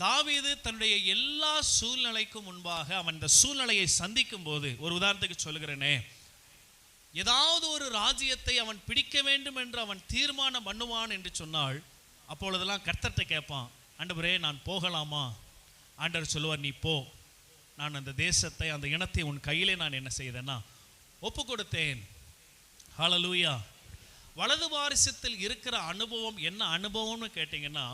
தாவீது தன்னுடைய எல்லா சூழ்நிலைக்கும் முன்பாக அவன் இந்த சூழ்நிலையை சந்திக்கும் போது, ஒரு உதாரணத்துக்கு சொல்லுகிறேனே, ஏதாவது ஒரு ராஜ்யத்தை அவன் பிடிக்க வேண்டும் என்று அவன் தீர்மானம் பண்ணுவான் என்று சொன்னால், அப்பொழுதெல்லாம் கர்த்தர்கிட்ட கேட்பான், ஆண்டவரே நான் போகலாமா? ஆண்டவர் சொல்லுவார், நீ போ, நான் அந்த தேசத்தை அந்த இனத்தை உன் கையிலே நான் என்ன செய்தேன்னா ஒப்பு கொடுத்தேன். ஹல்லேலூயா. வலது வாரிசத்தில் இருக்கிற அனுபவம் என்ன அனுபவம்னு கேட்டிங்கன்னா,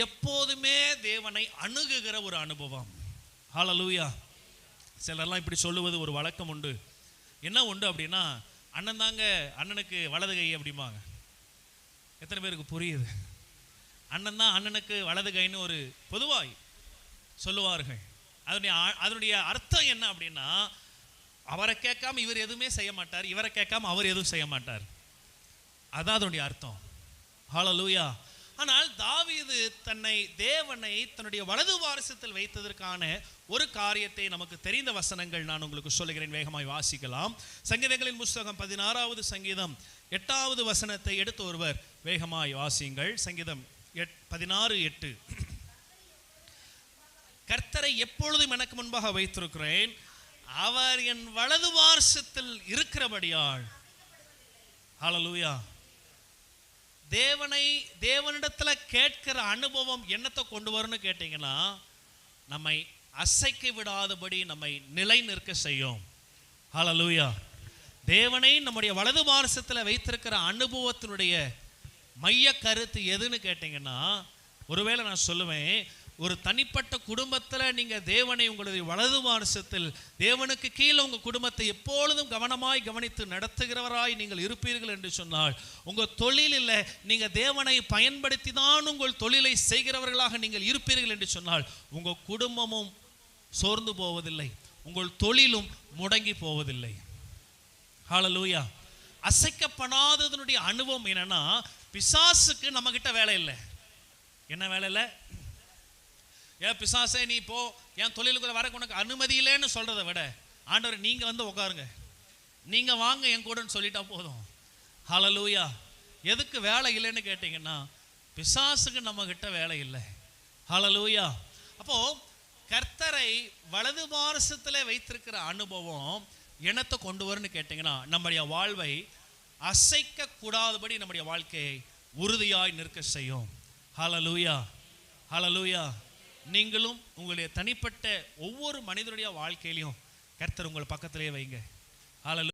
எப்போதுமே தேவனை அணுகுகிற ஒரு அனுபவம். ஹல்லேலூயா. சிலர்லாம் இப்படி சொல்லுவது ஒரு வழக்கம் உண்டு. என்ன உண்டு அப்படின்னா, அண்ணன் தாங்க அண்ணனுக்கு வலது கை அப்படிம்பாங்க. எத்தனை பேருக்கு புரியுது? அண்ணன் தான் அண்ணனுக்கு வலது கைன்னு ஒரு பொதுவாய் சொல்லுவார்கள். அதனுடைய அர்த்தம் என்ன அப்படின்னா, அவரை கேட்காம இவர் எதுவுமே செய்ய மாட்டார், இவரை கேட்காம அவர் எதுவும் செய்ய மாட்டார். அதான் அதனுடைய அர்த்தம். ஹல்லேலூயா. ஆனால் தாவீது தேவனை தன்னுடைய வலது வாரிசத்தில் வைத்ததற்கான ஒரு காரியத்தை நமக்கு தெரிந்த வசனங்கள் நான் உங்களுக்கு சொல்லுகிறேன், வேகமாய் வாசிக்கலாம். சங்கீதங்களின் புஸ்தகம் 16வது சங்கீதம் 8வது வசனத்தை எடுத்து ஒருவர் வேகமாய் வாசியுங்கள். சங்கீதம் 16:8. கர்த்தரை எப்பொழுதும் எனக்கு முன்பாக வைத்திருக்கிறேன், அவர் என் வலது வாரிசத்தில் இருக்கிறபடியால். ஹல்லேலூயா. தேவனிடத்துல கேட்கிற அனுபவம் என்னத்தை கொண்டு வரும்னு கேட்டீங்கன்னா, நம்மை அசைக்க விடாதபடி நம்மை நிலை நிற்க செய்யும். ஹல்லேலூயா. தேவனை நம்முடைய வலது வாரிசத்தில் வைத்திருக்கிற அனுபவத்தினுடைய மைய கருத்து எதுன்னு கேட்டீங்கன்னா, ஒருவேளை நான் சொல்லுவேன், ஒரு தனிப்பட்ட குடும்பத்தில் நீங்கள் தேவனை உங்களுடைய வலது வாரிசத்தில் தேவனுக்கு கீழே உங்கள் குடும்பத்தை எப்பொழுதும் கவனமாய் கவனித்து நடத்துகிறவராய் நீங்கள் இருப்பீர்கள் என்று சொன்னால், உங்கள் தொழிலில் நீங்கள் தேவனை பயன்படுத்தி தான் உங்கள் தொழிலை செய்கிறவர்களாக நீங்கள் இருப்பீர்கள் என்று சொன்னால், உங்கள் குடும்பமும் சோர்ந்து போவதில்லை, உங்கள் தொழிலும் முடங்கி போவதில்லை. ஹல்லேலூயா. அசைக்கப்படாததனுடைய அனுபவம் என்னன்னா, பிசாசுக்கு நம்ம கிட்ட வேலை இல்லை. என்ன வேலை இல்லை? ஏன் பிசாசே நீ போ, என் தொழிலுக்குள்ள வர உனக்கு அனுமதி இல்லைன்னு சொல்றதை விட, ஆண்டவர் நீங்க வந்து உட்காருங்க, நீங்க வாங்க என் கூடன்னு சொல்லிட்டா போதும். ஹல்லேலூயா. எதுக்கு வேலை இல்லைன்னு கேட்டீங்கன்னா, பிசாசுக்கு நம்ம கிட்ட வேலை இல்லை. ஹல்லேலூயா. அப்போ கர்த்தரை வலது வாரிசத்தில் வைத்திருக்கிற அனுபவம் என்னத்தை கொண்டு வரும்னு கேட்டீங்கன்னா, நம்முடைய வாழ்வை அசைக்க கூடாதபடி நம்முடைய வாழ்க்கையை உறுதியாய் நிற்க செய்யும். ஹல்லேலூயா. ஹல்லேலூயா. நீங்களும் உங்களுடைய தனிப்பட்ட ஒவ்வொரு மனிதனுடைய வாழ்க்கையிலையும் கர்த்தர் உங்கள் பக்கத்திலே வைங்க. ஹல்லேலூயா.